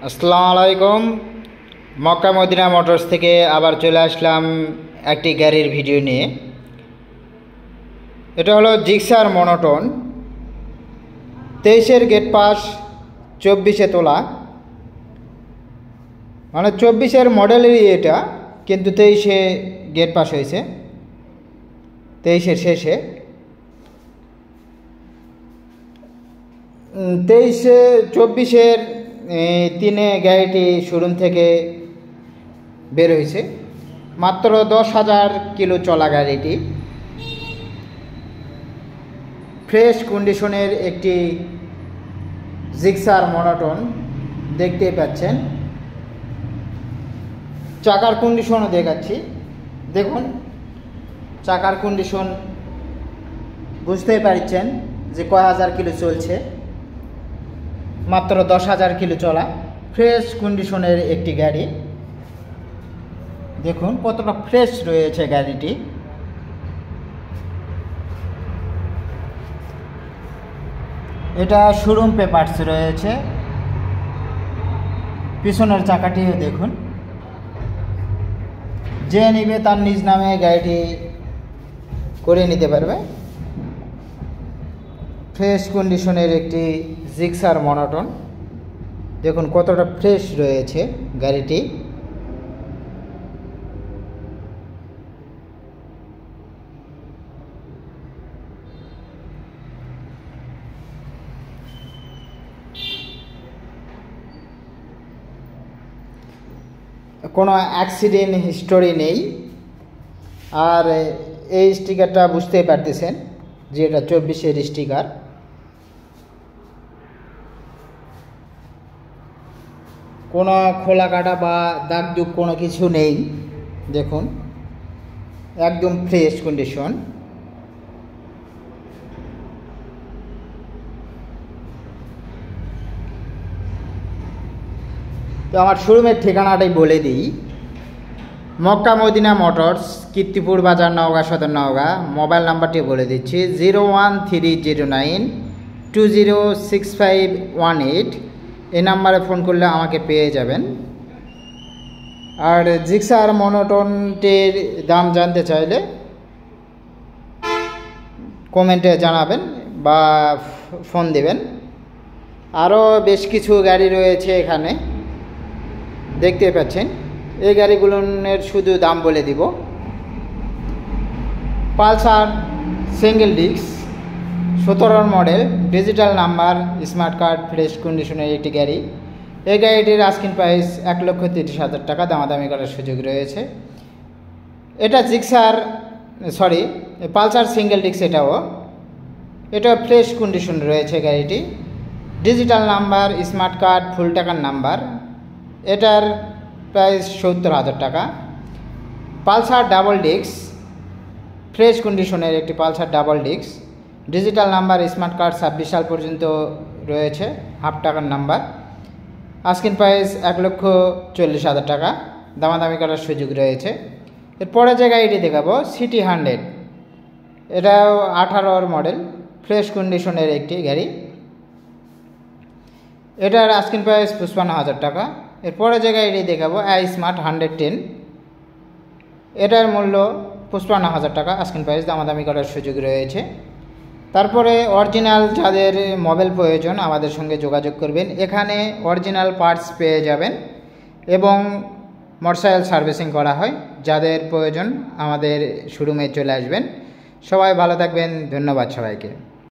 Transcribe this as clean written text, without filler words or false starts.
আসসালামু আলাইকুম। Mecca Medina motors থেকে আবার চলে আসলাম একটি গাড়ির ভিডিও নিয়ে। এটা হলো জিক্সার মনোটন, 23-এর গেট পাস, 24-এ তোলা, মানে 24-এর মডেলেরই এটা, কিন্তু 23-এ গেট পাস হয়েছে, 23-এর শেষে। 24-এর 3-এ গাড়িটি শোরুম থেকে বের হয়েছে। মাত্র 10,000 কিলো চলা গাড়িটি। ফ্রেশ কন্ডিশনের একটি জিক্সার মনোটন দেখতেই পাচ্ছেন। চাকার কন্ডিশনও দেখাচ্ছি, দেখুন চাকার কন্ডিশন বুঝতেই পারছেন যে কয় হাজার কিলো চলছে। মাত্র 10,000 কিলো চলা ফ্রেশ কন্ডিশনের একটি গাড়ি। দেখুন কতটা ফ্রেশ রয়েছে গাড়িটি। এটা শোরুম পেপারস রয়েছে। পিছনের চাকাটিও দেখুন। যে নিবে তার নিজ নামে গাড়িটি করে নিতে পারবে। ফ্রেশ কন্ডিশনের একটি জিক্সার মনোটন, দেখুন কতটা ফ্রেশ রয়েছে গাড়িটি। কোনো অ্যাক্সিডেন্ট হিস্টোরি নেই। আর এই স্টিকারটা বুঝতেই পারতেছেন যে এটা 24-এর স্টিকার। কোনো খোলা কাটা বা দাগ দুগ কোনো কিছু নেই। দেখুন একদম ফ্রেশ কন্ডিশন। তো আমার শোরুমের ঠিকানাটাই বলে দিই। মক্কা মদিনা মোটরস, কীর্তিপুর বাজার, নওগাঁ সদর, নওগাঁ। মোবাইল নাম্বারটি বলে দিচ্ছি 01309206518। এই নাম্বারে ফোন করলে আমাকে পেয়ে যাবেন। আর জিক্সার মনোটনটির দাম জানতে চাইলে কমেন্টে জানাবেন বা ফোন দেবেন। আরও বেশ কিছু গাড়ি রয়েছে এখানে, দেখতে পাচ্ছেন। এই গাড়িগুলোর শুধু দাম বলে দিব। Pulsar single disc, 17 model, digital number, smart card, fresh কন্ডিশনের একটি গাড়ি। এই গাড়িটির আস্কিং প্রাইস 1,30,000 টাকা, দামাদামি করার সুযোগ রয়েছে। এটা জিক্সার পালসার সিঙ্গেল ডিস্ক। এটা ফ্রেশ কন্ডিশন রয়েছে গাড়িটি। ডিজিটাল নাম্বার, স্মার্ট কার্ড, ফুল টাকার নাম্বার। এটার প্রাইস 70,000 টাকা। পালসার ডাবল ডিস্ক, ফ্রেশ কন্ডিশনের একটি Pulsar double disc, digital number, smart card, 26 সাল পর্যন্ত রয়েছে, হাফ টাকার নাম্বার। আস্কিং প্রাইস 1,40,000 টাকা, দামাদামি করার সুযোগ রয়েছে। এরপরে যে গাড়িটি দেখাবো সিটি 100। এটাও 18 মডেল, ফ্রেশ কন্ডিশনের একটি গাড়ি। এটার আস্কিং প্রাইস 55,000 টাকা। এরপরে যে গাড়িটি দেখাবো স্মার্ট 110। এটার মূল্য 55,000 টাকা, আস্কিং প্রাইস, দামাদামি করার সুযোগ রয়েছে। তারপরে অরিজিনাল যাদের মোবাইল প্রয়োজন আমাদের সঙ্গে যোগাযোগ করবেন। এখানে অরিজিনাল পার্টস পেয়ে যাবেন এবং মোটরসাইকেল সার্ভিসিং করা হয়। যাদের প্রয়োজন আমাদের শোরুমে চলে আসবেন। সবাই ভালো থাকবেন। ধন্যবাদ সবাইকে।